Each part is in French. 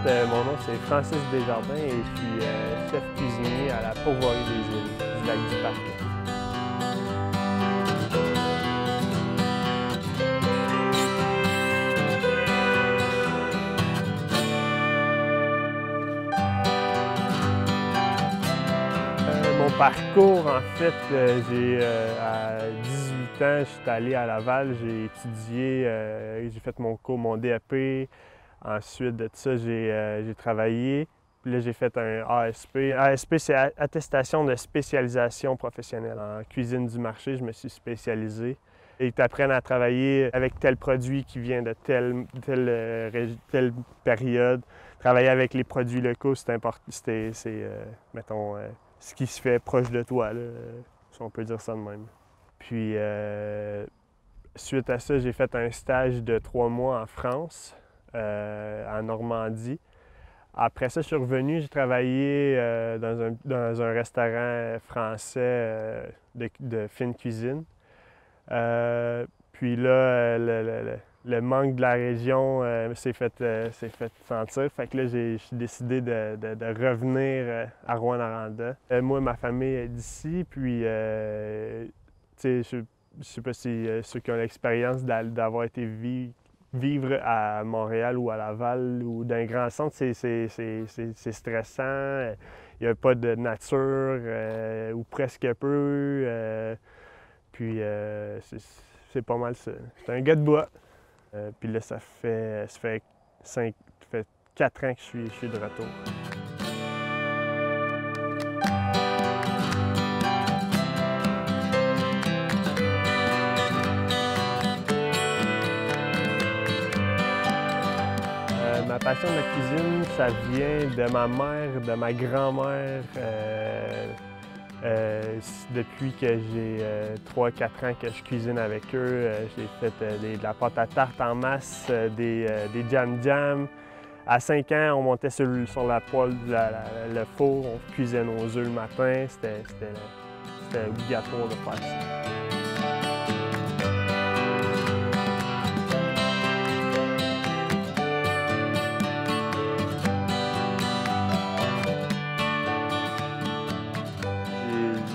mon nom c'est Francis Desjardins et je suis chef cuisinier à la Pourvoirie des Îles du lac du Parc. Mon parcours, en fait, à 18 ans, je suis allé à Laval, j'ai étudié, j'ai fait mon DAP. Ensuite de ça, j'ai travaillé. Puis là, j'ai fait un ASP. ASP, c'est Attestation de spécialisation professionnelle. En cuisine du marché, je me suis spécialisé. Ils t'apprennent à travailler avec tel produit qui vient de telle période. Travailler avec les produits locaux, c'est important. Mettons, ce qui se fait proche de toi, là, si on peut dire ça de même. Puis, suite à ça, j'ai fait un stage de 3 mois en France, en Normandie. Après ça, je suis revenu, j'ai travaillé dans un restaurant français de fine cuisine. Puis là, le manque de la région s'est fait sentir. Fait que là, j'ai décidé de revenir à Rouyn-Noranda. Moi, ma famille est d'ici, puis tu sais, je ne sais pas si ceux qui ont l'expérience d'avoir été vivre à Montréal ou à Laval ou dans un grand centre, c'est stressant. Il n'y a pas de nature ou presque peu. Puis c'est pas mal ça. J'étais un gars de bois. Puis là, ça fait 4 ans que je suis de retour. Ma passion de la cuisine, ça vient de ma mère, de ma grand-mère. Depuis que j'ai 3-4 ans que je cuisine avec eux, j'ai fait de la pâte à tarte en masse, des jam-jam. À 5 ans, on montait sur la poêle, le four, on cuisait nos œufs le matin. C'était obligatoire de faire ça.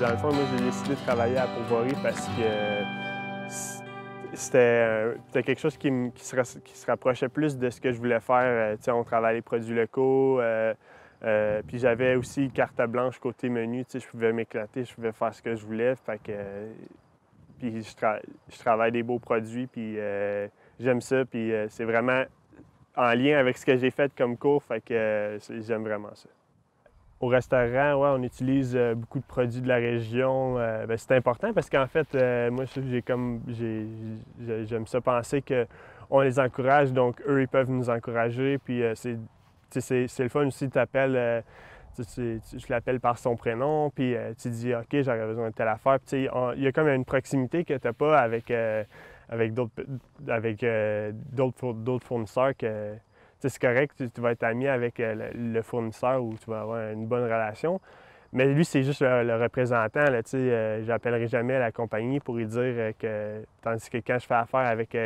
Dans le fond, moi, j'ai décidé de travailler à Pourvoirie parce que c'était quelque chose qui se rapprochait plus de ce que je voulais faire. On travaillait les produits locaux, puis j'avais aussi carte blanche côté menu. Je pouvais m'éclater, je pouvais faire ce que je voulais. Fait que, puis je travaille des beaux produits, puis j'aime ça. Puis c'est vraiment en lien avec ce que j'ai fait comme cours, fait que j'aime vraiment ça. Au restaurant, ouais, on utilise beaucoup de produits de la région. C'est important parce qu'en fait, moi, j'aime ça penser qu'on les encourage, donc eux, ils peuvent nous encourager. Puis c'est le fun aussi, tu l'appelles par son prénom, puis tu dis « OK, j'aurais besoin de telle affaire ». Puis il y a comme une proximité que tu n'as pas avec d'autres fournisseurs que... C'est correct, tu vas être ami avec le fournisseur ou tu vas avoir une bonne relation. Mais lui, c'est juste le représentant. Je n'appellerai jamais la compagnie pour lui dire que... Tandis que quand je fais affaire avec,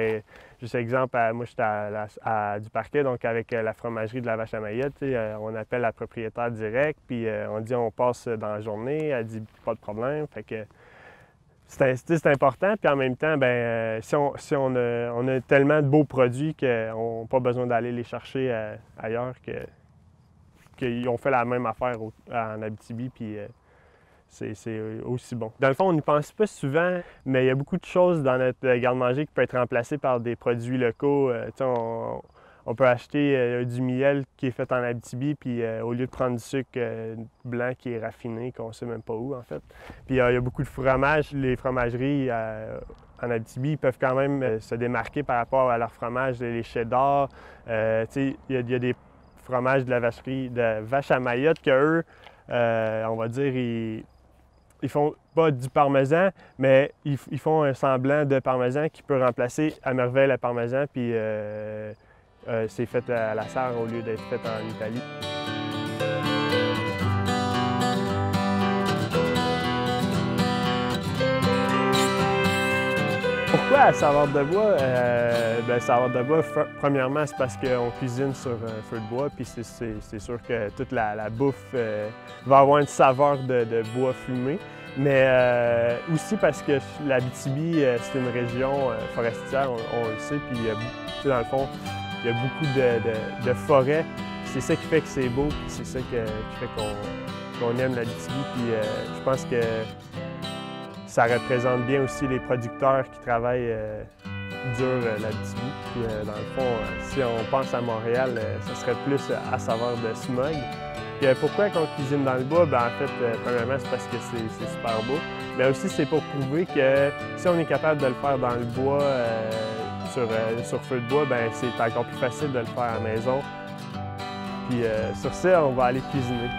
juste exemple, moi, j'étais à du Parquet, donc avec la fromagerie de la Vache à Mayotte, on appelle la propriétaire direct, puis on dit on passe dans la journée, elle dit pas de problème. Fait que c'est important, puis en même temps, si on a tellement de beaux produits qu'on n'a pas besoin d'aller les chercher ailleurs, qu'ils ont fait la même affaire en Abitibi, puis c'est aussi bon. Dans le fond, on n'y pense pas souvent, mais il y a beaucoup de choses dans notre garde-manger qui peuvent être remplacées par des produits locaux. On peut acheter du miel qui est fait en Abitibi, puis au lieu de prendre du sucre blanc qui est raffiné, qu'on ne sait même pas où, en fait. Puis il y a beaucoup de fromages. Les fromageries en Abitibi peuvent quand même se démarquer par rapport à leur fromage, les cheddar. Il y a des fromages de la vacherie de Vache à Mayotte qu'eux, on va dire, ils font pas du parmesan, mais ils font un semblant de parmesan qui peut remplacer à merveille le parmesan, puis c'est fait à la serre au lieu d'être fait en Italie. Pourquoi à saveur de bois? Saveur de bois, premièrement, c'est parce qu'on cuisine sur un feu de bois, puis c'est sûr que toute la bouffe va avoir une saveur de bois fumé. Mais aussi parce que l'Abitibi, c'est une région forestière, on le sait, puis dans le fond, il y a beaucoup de forêts. C'est ça qui fait que c'est beau, puis c'est ça qui fait qu'on aime l'Abitibi. Puis je pense que ça représente bien aussi les producteurs qui travaillent dur l'Abitibi. Puis dans le fond, si on pense à Montréal, ça serait plus à saveur de smog. Puis, pourquoi on cuisine dans le bois? En fait, premièrement, c'est parce que c'est super beau. Mais aussi, c'est pour prouver que si on est capable de le faire dans le bois, sur feu de bois, c'est encore plus facile de le faire à la maison. Puis sur ça, on va aller cuisiner.